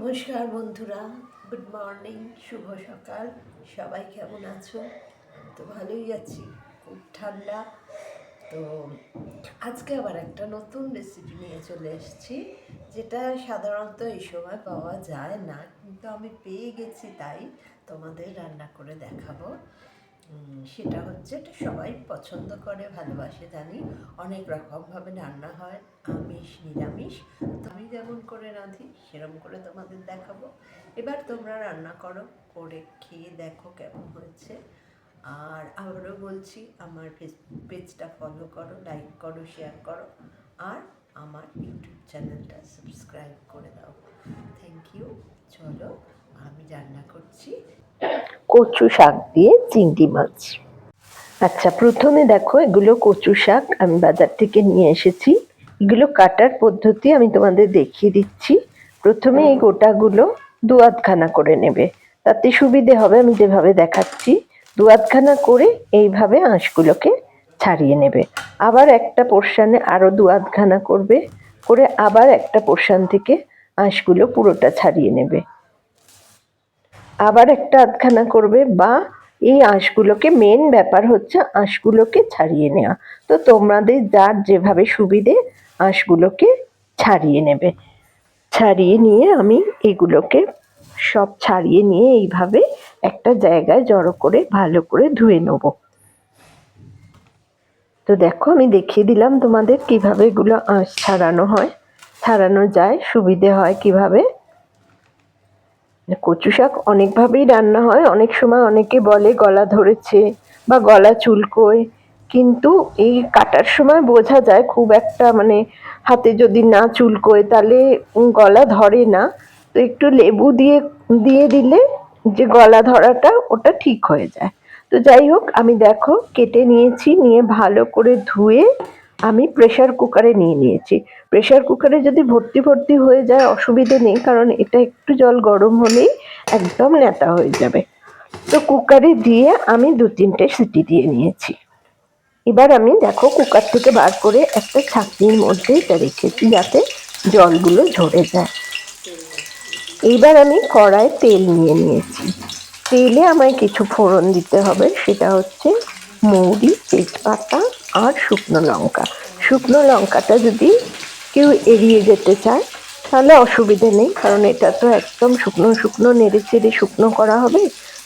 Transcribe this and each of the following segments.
নমস্কার বন্ধুরা, good morning, শুভ সকাল। সবাই কেমন আছো? তো ভালোই আছি, খুব ঠান্ডা। তো আজকে আবার একটা নতুন রেসিপি নিয়ে চলে এসেছি, যেটা সাধারণত এই সময় পাওয়া যায় না, কিন্তু আমি পেয়ে গেছি, তাই তোমাদের রান্না করে দেখাবো। সেটা হচ্ছে, এটা সবাই পছন্দ করে, ভালোবাসে জানি। অনেক রকমভাবে রান্না হয়, আমিষ নিরামিষ। তো আমি যেমন করে রাঁধি সেরকম করে তোমাদের দেখাবো। এবার তোমরা রান্না করো, করে খেয়ে দেখো কেমন হয়েছে। আর আবারও বলছি, আমার ফেসবুক পেজটা ফলো করো, লাইক করো, শেয়ার করো, আর আমার ইউটিউব চ্যানেলটা সাবস্ক্রাইব করে দাও। Thank you. চলো, আমি রান্না করছি কচু শাক দিয়ে চিংড়ি মাছ। আচ্ছা, প্রথমে দেখো, এগুলো কচু শাক আমি বাজার থেকে নিয়ে এসেছি। এগুলো কাটার পদ্ধতি আমি তোমাদের দেখিয়ে দিচ্ছি। প্রথমে এই গোটাগুলো দুয়াতখানা করে নেবে, তাতে সুবিধে হবে। আমি যেভাবে দেখাচ্ছি, দুয়াতখানা করে এইভাবে আঁশগুলোকে ছাড়িয়ে নেবে। আবার একটা পোর্শনে আরো দুয়াতখানা করবে, করে আবার একটা পোর্শন থেকে আঁশগুলো পুরোটা ছাড়িয়ে নেবে। আবার একটা আধখানা করবে, বা এই আঁশগুলোকে, মেন ব্যাপার হচ্ছে আঁশগুলোকে ছাড়িয়ে নেওয়া। তো তোমাদের যার যেভাবে সুবিধে আঁশগুলোকে ছাড়িয়ে নেবে। ছাড়িয়ে নিয়ে আমি এগুলোকে সব ছাড়িয়ে নিয়ে এইভাবে একটা জায়গায় জড়ো করে ভালো করে ধুয়ে নেব। তো দেখো, আমি দেখিয়ে দিলাম তোমাদের কিভাবে এগুলো আঁশ ছাড়ানো হয়, ছাড়ানো যায়, সুবিধে হয় কিভাবে। কচু শাক অনেকভাবেই রান্না হয়। অনেক সময় অনেকে বলে গলা ধরেছে বা গলা চুলকোয়, কিন্তু এই কাটার সময় বোঝা যায় খুব একটা, মানে হাতে যদি না চুলকোয় তাহলে গলা ধরে না। তো একটু লেবু দিয়ে দিয়ে দিলে যে গলা ধরাটা ওটা ঠিক হয়ে যায়। তো যাই হোক, আমি দেখো কেটে নিয়েছি, নিয়ে ভালো করে ধুয়ে আমি প্রেসার কুকারে নিয়ে নিয়েছি। প্রেসার কুকারে যদি ভর্তি ভর্তি হয়ে যায় অসুবিধে নেই, কারণ এটা একটু জল গরম হলেই একদম নেতা হয়ে যাবে। তো কুকারে দিয়ে আমি 2-3টে সিটি দিয়ে নিয়েছি। এবার আমি দেখো কুকার থেকে বার করে একটা ছাঁকনির মধ্যে এটা রেখেছি, যাতে জলগুলো ঝরে যায়। এইবার আমি কড়ায় তেল নিয়ে নিয়েছি। তেলে আমায় কিছু ফোড়ন দিতে হবে, সেটা হচ্ছে মৌরি, তেজপাতা আর শুকনো লঙ্কা। শুকনো লঙ্কাটা যদি কেউ এড়িয়ে যেতে চায় তাহলে অসুবিধে নেই, কারণ এটা তো একদম শুকনো শুকনো নেড়ে চেড়ে শুকনো করা হবে,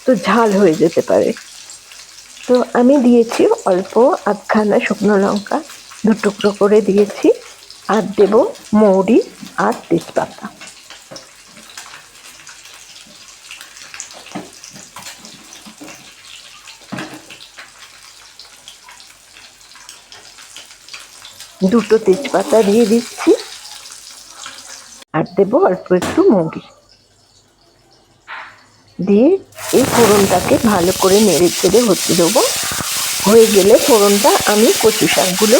তো ঝাল হয়ে যেতে পারে। তো আমি দিয়েছি অল্প আধখানা শুকনো লঙ্কা, 2 টুকরো করে দিয়েছি, আর দেব মৌরি আর তেজপাতা। দুটো তেজপাতা দিয়ে দিচ্ছি, আর দেবো অল্প একটু মৌরি দিয়ে এই ফোড়নটাকে ভালো করে নেড়ে চেড়ে হতে দেবো। হয়ে গেলে ফোড়নটা আমি কচু শাকগুলো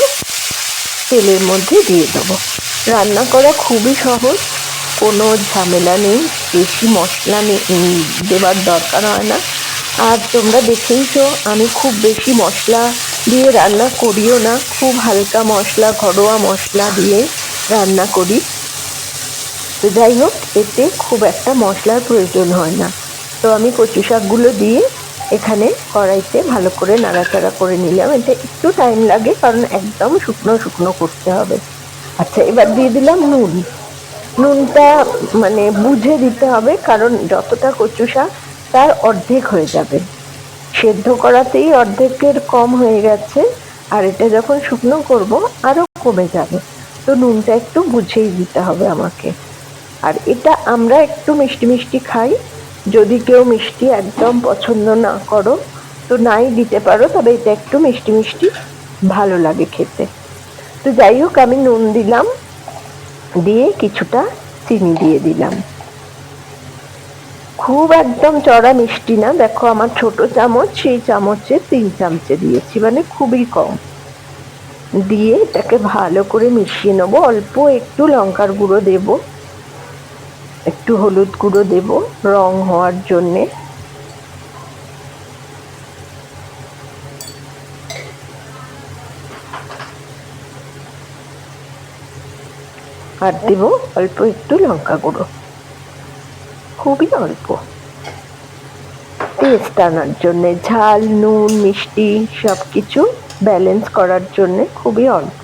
তেলের মধ্যে দিয়ে দেবো। রান্না করা খুবই সহজ, কোনো ঝামেলা নেই, বেশি মশলা দেবার দরকার হয় না। আর তোমরা দেখেইছো, আমি খুব বেশি মশলা দিয়ে রান্না করিও না, খুব হালকা মশলা, ঘরোয়া মশলা দিয়ে রান্না করি। তো যাই হোক, এতে খুব একটা মশলার প্রয়োজন হয় না। তো আমি কচু শাকগুলো দিয়ে এখানে কড়াইতে ভালো করে নাড়াচাড়া করে নিলাম। এটা একটু টাইম লাগে, কারণ একদম শুকনো শুকনো করতে হবে। আচ্ছা, এবার দিয়ে দিলাম নুন। নুনটা মানে বুঝে দিতে হবে, কারণ যতটা কচু শাক তার অর্ধেক হয়ে যাবে, সেদ্ধ করাতেই অর্ধেকের কম হয়ে গেছে, আর এটা যখন শুকনো করব আরো কমে যাবে। তো নুনটা একটু বুঝেই দিতে হবে আমাকে। আর এটা আমরা একটু মিষ্টি মিষ্টি খাই, যদি কেউ মিষ্টি একদম পছন্দ না করো তো নাই দিতে পারো, তবে এটা একটু মিষ্টি মিষ্টি ভালো লাগে খেতে। তো যাই হোক, আমি নুন দিলাম, দিয়ে কিছুটা চিনি দিয়ে দিলাম। খুব একদম চড়া মিষ্টি না, দেখো আমার ছোট চামচ, সেই চামচে 3 চামচে দিয়েছি, মানে খুবই কম। দিয়ে এটাকে ভালো করে মিশিয়ে নেবো। অল্প একটু লঙ্কার গুঁড়ো দেব, একটু হলুদ গুঁড়ো দেব রং হওয়ার জন্যে, আর দেব অল্প একটু লঙ্কা গুঁড়ো। খুবই অল্প, টেস্ট আনার জন্যে, ঝাল নুন মিষ্টি সব কিছু ব্যালেন্স করার জন্যে খুবই অল্প।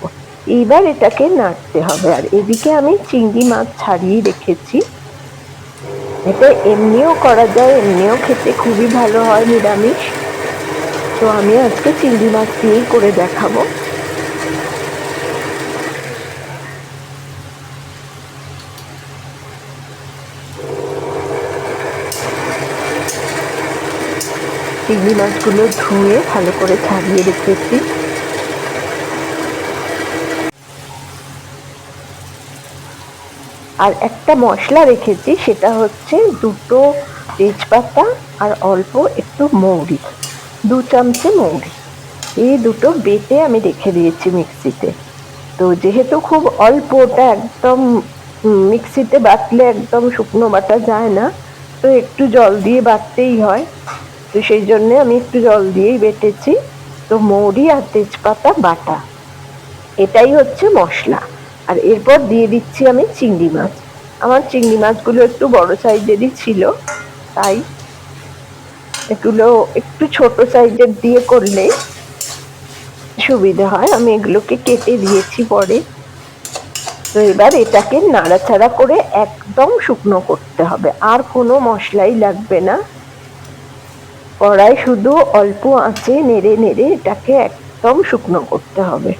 এইবার এটাকে নাড়তে হবে। আর এদিকে আমি চিংড়ি মাছ ছাড়িয়ে রেখেছি। এটা এমনিও করা যায়, এমনিও খেতে খুবই ভালো হয় নিরামিষ। তো আমি আজকে চিংড়ি মাছ দিয়েই করে দেখাবো। চিংড়ি মাছগুলো ধুয়ে ভালো করে ছাড়িয়ে রেখেছি। আর একটা মশলা রেখেছি, সেটা হচ্ছে 2টো তেজপাতা আর অল্প একটু মৌরি, 2 চামচে মৌরি। এই দুটো বেটে আমি রেখে দিয়েছি মিক্সিতে। তো যেহেতু খুব অল্প, ওটা একদম মিক্সিতে বাটলে একদম শুকনো বাটা যায় না, তো একটু জল দিয়ে বাটতেই হয়। তো সেই জন্যে আমি একটু জল দিয়েই বেটেছি। তো মৌরি আর তেজপাতা বাটা, এটাই হচ্ছে মশলা। আর এরপর দিয়ে দিচ্ছি আমি চিংড়ি মাছ। আমার চিংড়ি মাছগুলো একটু বড় সাইজেরই ছিল, তাই এগুলো একটু ছোট সাইজের দিয়ে করলে সুবিধা হয়। আমি এগুলোকে কেটে দিয়েছি পরে। তো এবার এটাকে নাড়াচাড়া করে একদম শুকনো করতে হবে, আর কোনো মশলাই লাগবে না। কড়াই শুধু অল্প আঁচে নেড়ে নেড়ে এটাকে একদম শুকনো করতে হবে।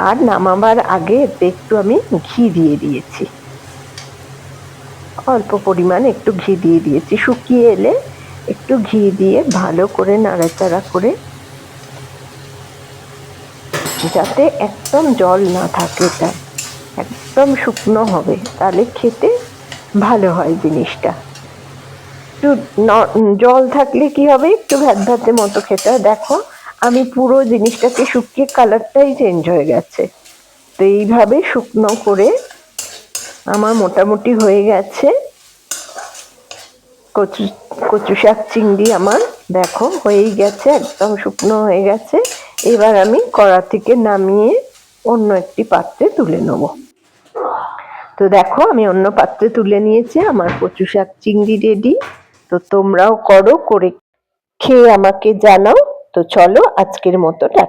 আর নামাবার আগে একটু আমি ঘি দিয়ে দিয়েছি, অল্প পরিমাণ একটু ঘি দিয়ে দিয়েছি। শুকিয়ে এলে একটু ঘি দিয়ে ভালো করে নাড়াচাড়া করে, যাতে একদম জল না থাকে, তাই একদম শুকনো হবে, তাহলে খেতে ভালো হয় জিনিসটা। একটু জল থাকলে কি হবে, একটু ভ্যাত মতো খেতে হয়। দেখো আমি পুরো জিনিসটাকে শুকিয়ে কালারটাই চেঞ্জ হয়ে গেছে। তো এইভাবে শুকনো করে আমার মোটামুটি হয়ে গেছে। কচু শাক চিংড়ি আমার দেখো হয়েই গেছে, একদম শুকনো হয়ে গেছে। এবার আমি কড়া থেকে নামিয়ে অন্য একটি পাত্রে তুলে নেব। তো দেখো আমি অন্য পাত্রে তুলে নিয়েছি, আমার কচু শাক চিংড়ি রেডি। তো তোমরাও করো, করে খেয়ে আমাকে জানাও। তো চলো আজকের মতো টাটা।